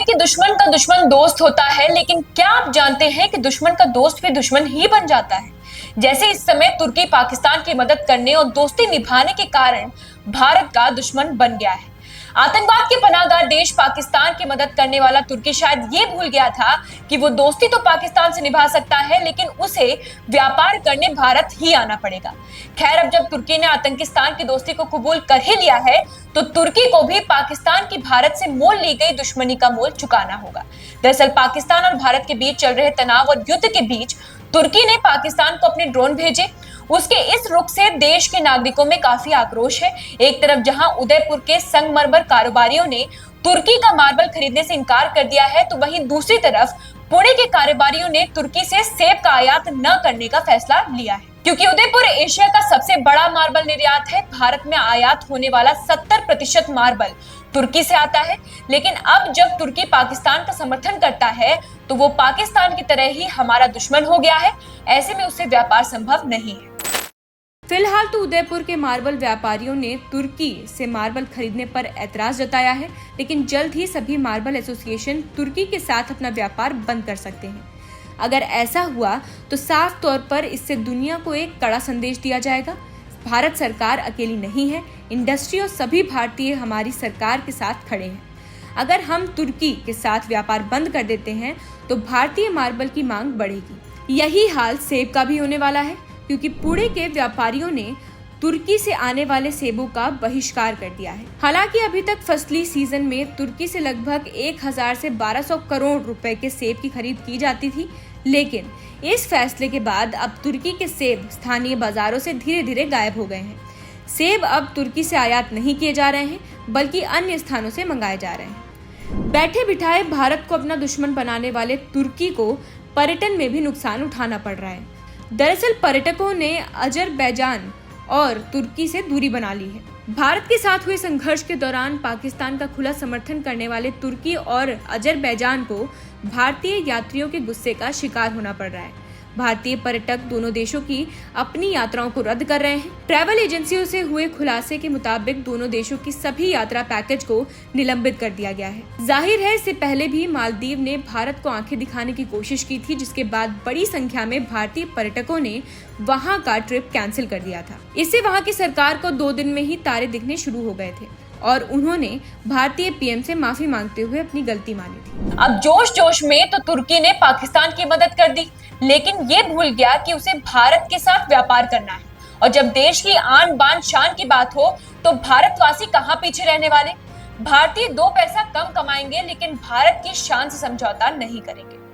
कि दुश्मन का दुश्मन दोस्त होता है, लेकिन क्या आप जानते हैं कि दुश्मन का दोस्त भी दुश्मन ही बन जाता है। जैसे इस समय तुर्की पाकिस्तान की मदद करने और दोस्ती निभाने के कारण भारत का दुश्मन बन गया है। आतंकवाद के पनाहगार देश पाकिस्तान की मदद करने वाला तुर्की शायद ये भूल गया था कि वो दोस्ती तो पाकिस्तान से निभा सकता है, लेकिन उसे व्यापार करने भारत ही आना पड़ेगा। खैर, अब जब तुर्की ने आतंकिस्तान की दोस्ती को कबूल कर ही लिया है, तो तुर्की को भी पाकिस्तान की भारत से मोल ली गई दुश्मनी का मोल चुकाना होगा। दरअसल पाकिस्तान और भारत के बीच चल रहे तनाव और युद्ध के बीच तुर्की ने पाकिस्तान को अपने ड्रोन भेजे। उसके इस रुख से देश के नागरिकों में काफी आक्रोश है। एक तरफ जहां उदयपुर के संगमरमर कारोबारियों ने तुर्की का मार्बल खरीदने से इनकार कर दिया है, तो वहीं दूसरी तरफ पुणे के कारोबारियों ने तुर्की से सेब का आयात न करने का फैसला लिया है, क्योंकि उदयपुर एशिया का सबसे बड़ा मार्बल निर्यात है। भारत में आयात होने वाला 70% मार्बल तुर्की से आता है। लेकिन अब जब तुर्की पाकिस्तान का समर्थन करता है, तो वो पाकिस्तान की तरह ही हमारा दुश्मन हो गया है। ऐसे में उससे व्यापार संभव नहीं है। फिलहाल तो उदयपुर के मार्बल व्यापारियों ने तुर्की से मार्बल खरीदने पर ऐतराज जताया है, लेकिन जल्द ही सभी मार्बल एसोसिएशन तुर्की के साथ अपना व्यापार बंद कर सकते हैं। अगर ऐसा हुआ तो साफ तौर पर इससे दुनिया को एक कड़ा संदेश दिया जाएगा। भारत सरकार अकेली नहीं है, इंडस्ट्री और सभी भारतीय हमारी सरकार के साथ खड़े हैं। अगर हम तुर्की के साथ व्यापार बंद कर देते हैं तो भारतीय मार्बल की मांग बढ़ेगी। यही हाल सेब का भी होने वाला है, क्योंकि पुणे के व्यापारियों ने तुर्की से आने वाले सेबों का बहिष्कार कर दिया है। हालांकि अभी तक फसली सीजन में तुर्की से लगभग 1000 से 1200 करोड़ रुपए के सेब की खरीद की जाती थी, लेकिन इस फैसले के बाद अब तुर्की के सेब स्थानीय बाजारों से धीरे धीरे गायब हो गए हैं। सेब अब तुर्की से आयात नहीं किए जा रहे हैं, बल्कि अन्य स्थानों से मंगाए जा रहे हैं। बैठे बिठाए भारत को अपना दुश्मन बनाने वाले तुर्की को पर्यटन में भी नुकसान उठाना पड़ रहा है। दरअसल पर्यटकों ने अजरबैजान और तुर्की से दूरी बना ली है। भारत के साथ हुए संघर्ष के दौरान पाकिस्तान का खुला समर्थन करने वाले तुर्की और अजरबैजान को भारतीय यात्रियों के गुस्से का शिकार होना पड़ रहा है। भारतीय पर्यटक दोनों देशों की अपनी यात्राओं को रद्द कर रहे हैं। ट्रैवल एजेंसियों से हुए खुलासे के मुताबिक दोनों देशों की सभी यात्रा पैकेज को निलंबित कर दिया गया है। जाहिर है, इससे पहले भी मालदीव ने भारत को आंखें दिखाने की कोशिश की थी, जिसके बाद बड़ी संख्या में भारतीय पर्यटकों ने वहां का ट्रिप कैंसिल कर दिया था। इससे वहां की सरकार को 2 दिन में ही तारे दिखने शुरू हो गए थे और उन्होंने भारतीय पीएम से माफी मांगते हुए अपनी गलती मानी थी। अब जोश जोश में तो तुर्की ने पाकिस्तान की मदद कर दी, लेकिन ये भूल गया कि उसे भारत के साथ व्यापार करना है। और जब देश की आन बान शान की बात हो, तो भारतवासी कहाँ पीछे रहने वाले। भारतीय 2 पैसा कम कमाएंगे, लेकिन भारत की शान से समझौता नहीं करेंगे।